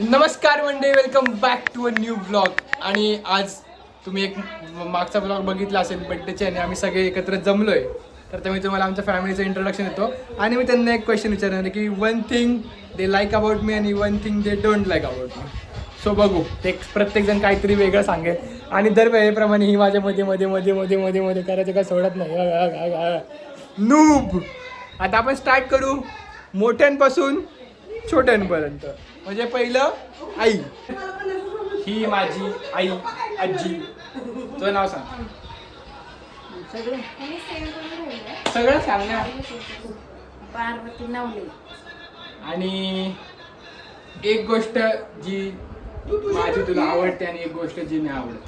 नमस्कार मंडळी, welcome back to a new blog. आणि आज तुम्ही एक मागचा ब्लॉग बघितला असेल बड्डेचे, आणि आम्ही सगळे एकत्र जमलोय. तर ते मी तुम्हाला आमच्या फॅमिलीचं इंट्रोडक्शन देतो. आणि मी त्यांना एक क्वेश्चन विचारणार आहे की one thing they like about me आणि one thing they don't like about me. So बघू, ते प्रत्येकजण काहीतरी वेगळं सांगेल. आणि दर वेळेप्रमाणे ही माझ्या मध्ये मध्ये मध्ये मध्ये मध्ये मध्ये करायचं काय सोडत नाही. नूब. आता आपण स्टार्ट करू मोठ्यांपासून छोट्यांपर्यंत. म्हणजे पहिलं आई. ही माझी आई, आजी. तुझं नाव सांग. सगळं सांग ना. पार्वती नवले. आणि एक गोष्ट जी माझी तुला आवडते आणि एक गोष्ट जी नाही आवडत.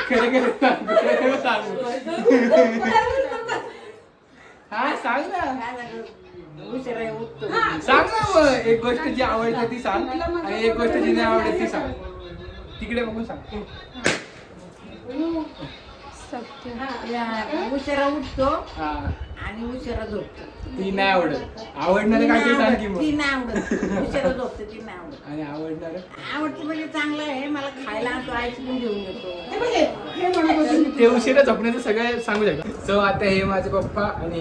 खरं सांग. हा सांग ना. सांग ना मग. एक गोष्ट जी आवडते ती सांग आणि एक गोष्ट जी नाही आवडत ती सांग. तिकडे बघून सांग. उशिरा उठतो आणि उशिरा झोपतो. ती नाही आवडत. आवडणार काय ते सांग की मग. ती नाही आवडत. उशिरा झोपते ती नाही आवडत. आणि आवडणार आवडते म्हणजे चांगलं आहे. मला खायला आणतो, आईस्क्रीम घेऊन येतो. ते उशिरा झोपण्याचं सगळं सांगू शकतो. सो आता हे माझे पप्पा आणि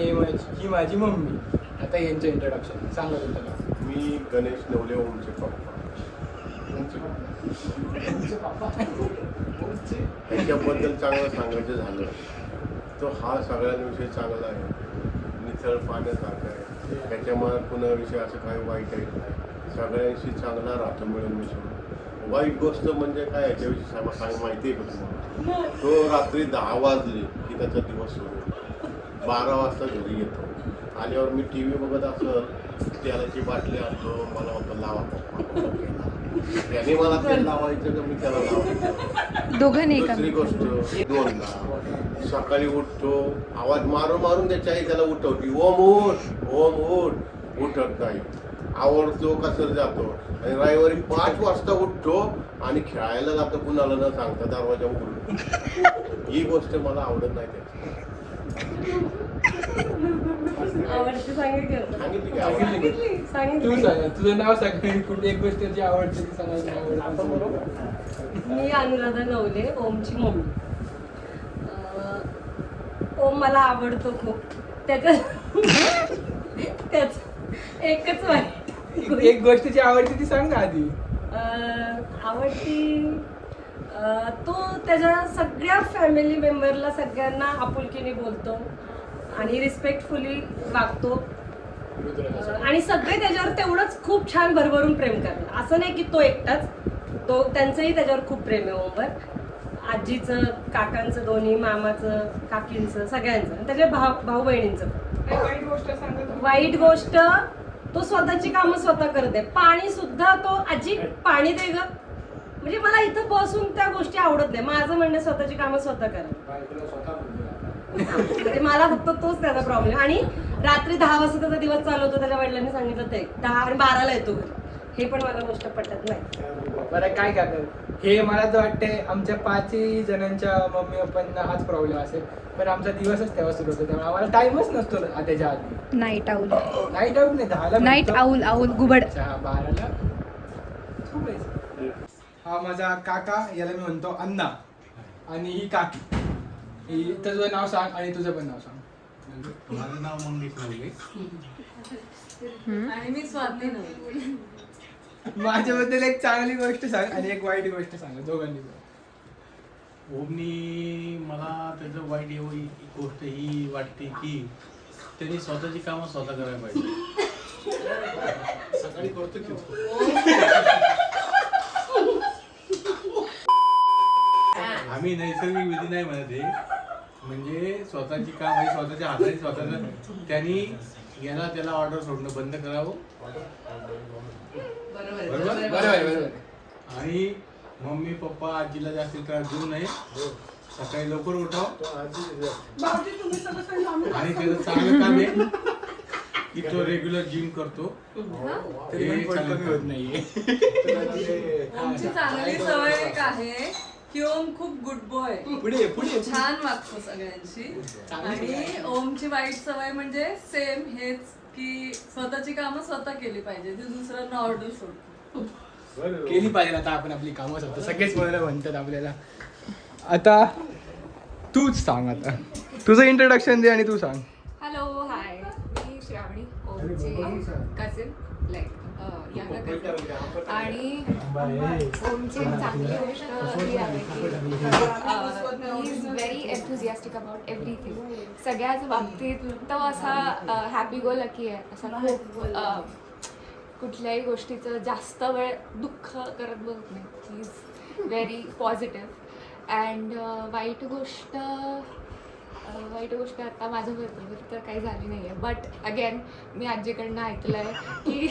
ही माझी मम्मी. आता यांचं इंट्रोडक्शन सांगा तुमचं. मी गणेश नवले, ओमचे पप्पा. त्याच्याबद्दल चांगलं सांगायचं झालं तो हा सगळ्यांविषयी चांगला आहे, निसळ पाण्यासारखा आहे. त्याच्यामुळे कुणाविषयी असं काही वाईट आहे नाही. सगळ्यांशी चांगला राहतो मिळून मिसळून. वाईट गोष्ट म्हणजे काय याच्याविषयी सांग माहिती आहे का तुम्हाला? तो रात्री 10 वाजले की त्याचा दिवस सुरू, 12 वाजता घरी येतो. आल्यावर मी टी व्ही बघत असत, तेलाची बाटली आणतो, मला होतं लावा पप्पा. त्याने मला तेल लावायचं तर मी त्याला लावायचं. दोघांनी. दुसरी गोष्ट, 2ला सकाळी उठतो, आवाज मारून मारून त्याच्या आई त्याला उठवती. ओम उठ, ओम उठ. उठत नाही. आवडतो कसं जातो. आणि रविवारी 5 वाजता उठतो आणि खेळायला जातो कुणाला न सांगता, दरवाजा उघडून. ही गोष्ट मला आवडत नाही त्याची. तू सांग, तुझं नाव सांग. कुठली एक गोष्ट जी आवडते ती सांगायची. मी अनुराधा नवले, ओमची मम्मी. ओम मला आवडतो खूप. त्याच एकच वाईट. एक गोष्ट जी आवडते ती सांग ना आधी. आवडती तो त्याच्या सगळ्या फॅमिली मेंबरला, सगळ्यांना आपुलकीने बोलतो आणि रिस्पेक्टफुली वागतो. आणि सगळे त्याच्यावर तेवढंच खूप छान भरभरून प्रेम करतात. असं नाही की तो एकटाच, तो त्यांचंही त्याच्यावर खूप प्रेम आहे ओमवर. आजीचं, काकांचं, दोन्ही मामाचं, काकींचं, सगळ्यांचं, त्याच्या भाऊ बहिणींचं. वाईट गोष्ट, तो स्वतःची कामं स्वतः करते. पाणी सुद्धा तो, आजी पाणी दे ग. म्हणजे मला इथं बसून त्या गोष्टी आवडत नाही. माझं म्हणणं स्वतःची कामं स्वतः करा. म्हणजे मला फक्त तोच त्याचा प्रॉब्लेम. आणि रात्री 10 वाजता त्याचा दिवस चालू होतो. त्याच्या वडिलांनी सांगितलं ते 10 आणि 12ला येतो घरी. हे पण मला गोष्ट पटत नाही. बरं काय करणार. हे मला तर वाटतंय आमच्या 5 जणांच्या मम्मी पप्पांना हाच प्रॉब्लेम असेल. पण आमचा दिवसच तेव्हा सुरू होतो, त्यामुळे आम्हाला टाइमच नसतो त्याच्या आधी. Night owl. नाईट आऊट नाही, 10ला. Night owl. आऊल घुबड. 12ला. हा माझा काका, याला मी म्हणतो अण्णा. आणि ही काकी. ही तुझं नाव सांग आणि तुझं पण नाव सांग. माझं नाव मंगेश नवले. आणि मी स्वाती नवले. माझ्याबद्दल एक चांगली गोष्ट सांग आणि एक वाईट गोष्ट सांग, दोघांनी. ओमनी मला त्याचं वाईट एवढी गोष्ट ही वाटते की त्यांनी स्वतःची कामं स्वतः करायला पाहिजे. सकाळी करतो की आम्ही नैसर्गिक विधी नाही म्हणत आहे. म्हणजे स्वतःची काम आहे, स्वतःच्या हाताने स्वतःचं. त्यांनी याला त्याला ऑर्डर सोडणं बंद करावं. बरोबर. आणि मम्मी पप्पा आजीला जास्त त्रास देऊ नये. सकाळी लवकर उठाव. आणि त्याचं चांगलं काम आहे की तो रेग्युलर जिम करतो. ते कमी होत नाहीये. चांगली सवय एक आहे की ओम खूप गुड बॉय, पुढे पुढे छान वागतो सगळ्यांशी. आणि ओमची वाईट सवय म्हणजे सेम हेच की स्वतःची कामं स्वतः केली पाहिजे ती दुसऱ्यांना ऑर्डर सोडतो. केली पाहिजे आता आपण आपली कामं स्वतः. सगळेच मुलं म्हणतात आपल्याला. आता तूच सांग, आता तुझं इंट्रोडक्शन दे आणि तू सांग. हॅलो हाय, मी श्रावणी ओमचे कझिन लाईक यंगर कझिन. आणि ओमची चांगली गोष्ट ही आहे की he is very enthusiastic about everything. सगळ्याच बाबतीत तो असा हॅपी गो लकी आहे. असा खूप कुठल्याही गोष्टीचं जास्त वेळ दुःख करत बघत नाही. He is very positive. And वाईट गोष्ट आता माझ्याबरोबर तर काही झाली नाही आहे. बट अगेन मी आजीकडनं ऐकलं आहे की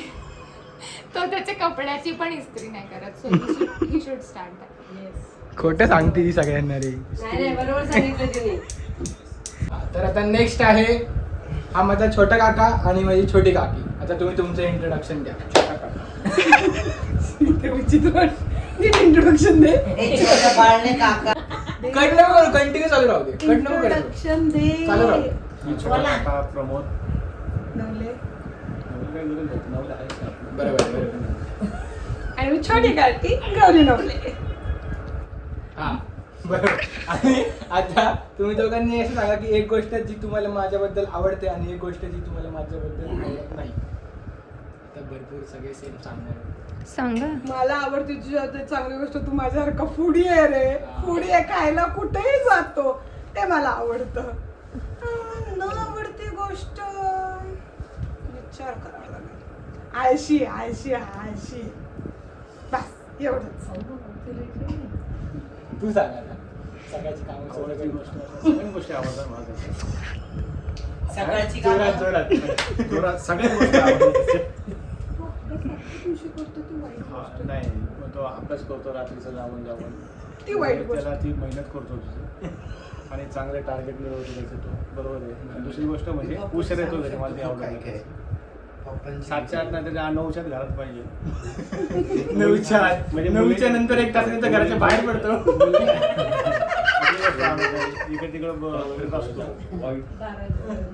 तो त्याच्या कपड्याची पण इस्त्री नाही करत. So he should start that. खोटं सांगते ही सगळ्यांना रे. नाही बरोबर सांगितलं तिने. तर आता नेक्स्ट आहे हा माझा छोटा काका आणि माझी छोटी काकी. आता तुम्ही तुमचं इंट्रोडक्शन द्या. छोटा काका इंट्रोडक्शन दे. कट नको करू, कंटिन्यू चालू राहू दे. कट नको करायचं, इंट्रोडक्शन दे. चालू राहू दे. बोला. प्रमोद नवले. बरोबर बरोबर. आणि मी छोटी काकी गौरी नवले. हा बरोबर. आणि आता तुम्ही दोघांनी असं सांगा की एक गोष्ट जी तुम्हाला माझ्याबद्दल आवडते आणि एक गोष्ट जी तुम्हाला माझ्याबद्दल आवडत नाही. आता भरपूर सगळे सेम सांगणार. सांगा. मला आवडते तुझ्या चांगली गोष्ट तू माझ्यासारखा फुडी आहे रे. फुडी आहे, खायला कुठेही जातो ते मला आवडतं. न आवडती गोष्ट विचार करावा लागेल. आळशी आळशी आळशी बस एवढंच. तू सांग आता. सगळ्याची कामं आवडती गोष्ट सगळ्या गोष्टी आवडतात मला. सकाळची जोरात जोरात. जोरात सगळ्या गोष्टी आवडतात. दिवशी करतो ती वाईट हा, गोष्ट. नाही मग तो अभ्यास करतो रात्रीचा जाऊन जाऊन ती वाईट गोष्ट. त्याला ती मेहनत करतो तुझी आणि चांगले टार्गेट मिळवतो त्याचं तो. बरोबर आहे. आणि दुसरी गोष्ट म्हणजे उशीर येतो घरी. मला ती आवडत नाही. 7च्या 8 नाही तरी 9च्याच घरात पाहिजे. 9च्या म्हणजे 9च्या नंतर एक तास तर घराच्या बाहेर पडतो. इकडे तिकडे फिरत असतो.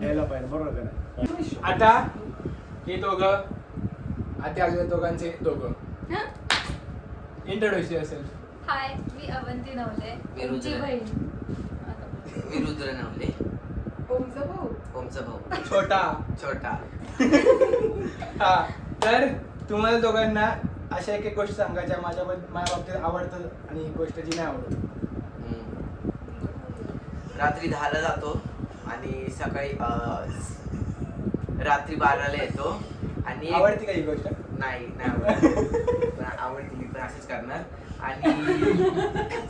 यायला पाहिजे. बरोबर का नाही. आता हे दोघं आता आलेल्या दोघांचे दोघं इंट्रोड्यूस असेल. हाय, मी अवंती नवले, ओमची बहीण. विरुद्र नवले. ओमचा भाऊ. ओमचा भाऊ छोटा. छोटा. हा, तर तुम्हाला दोघांना अशा एक गोष्ट सांगायच्या माझ्या बाबतीत आवडतं आणि एक गोष्ट जी नाही आवडत. रात्री 10ला जातो आणि सकाळी रात्री 12ला येतो. आणि आवडती का ही गोष्ट? नाही आवडत. पण आवडते. मी पण असंच करणार. आणि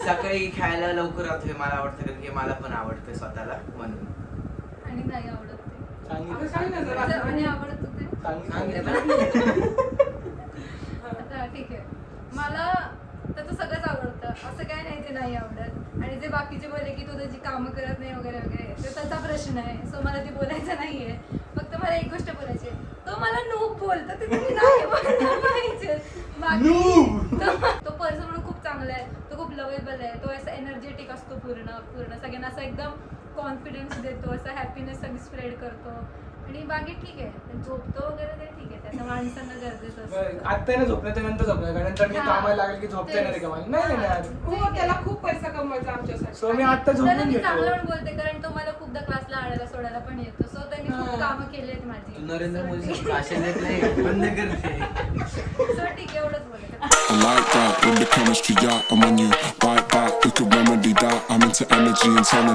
सकाळी खेळायला लवकर राहतो. हे मला आवडतं कारण की मला पण आवडतं स्वतःला म्हणून. आणि नाही आवडत ते. सांगितलं. सांग ना जरा. आणि आवडत होते. आता ठीक आहे. मला त्याचं सगळंच आवडतं. असं काय नाही ते नाही आवडत. आणि जे बाकीचे बोलले की तू त्याची कामं करत नाही वगैरे वगैरे ते त्याचा प्रश्न आहे. सो मला ते बोलायचं नाहीये. फक्त मला एक गोष्ट बोलायची आहे. तो मला नूब बोलतो ते तुम्ही नाही बोललं पाहिजे. तो पर्सन म्हणून खूप चांगला आहे. तो खूप लवेबल आहे. तो असं एनर्जेटिक असतो पूर्ण सगळ्यांना असं एकदम कॉन्फिडन्स देतो. असं हॅपीनेस सगळी स्प्रेड करतो. आणि बाकी ठीक आहे. झोपतो वगैरे ते ठीक आहे. त्याच्या माणसांना गरजेचं असतं. आता ना झोपण्याच्या नंतर झोपणार कारण नंतर मी कामाला लागेल की झोपता येणार का मला? नाही येणार. हो, त्याला खूप पैसा कमवायचा आमच्यासाठी. सो मी आता त्याला झोपून मी चांगलं घेतो. पण बोलते कारण तो मला खूपदा क्लासला आणायला सोडायला पण येतो. सो त्यांनी खूप कामं केलीत माझी. तू नरेंद्र मोदी भाषण देत नाही. बंद करते. सो ठीक आहे. एवढंच बोलते. I like that, with the chemistry, yeah, I'm on you. Bite back, we could remedy that. I'm into energy and telling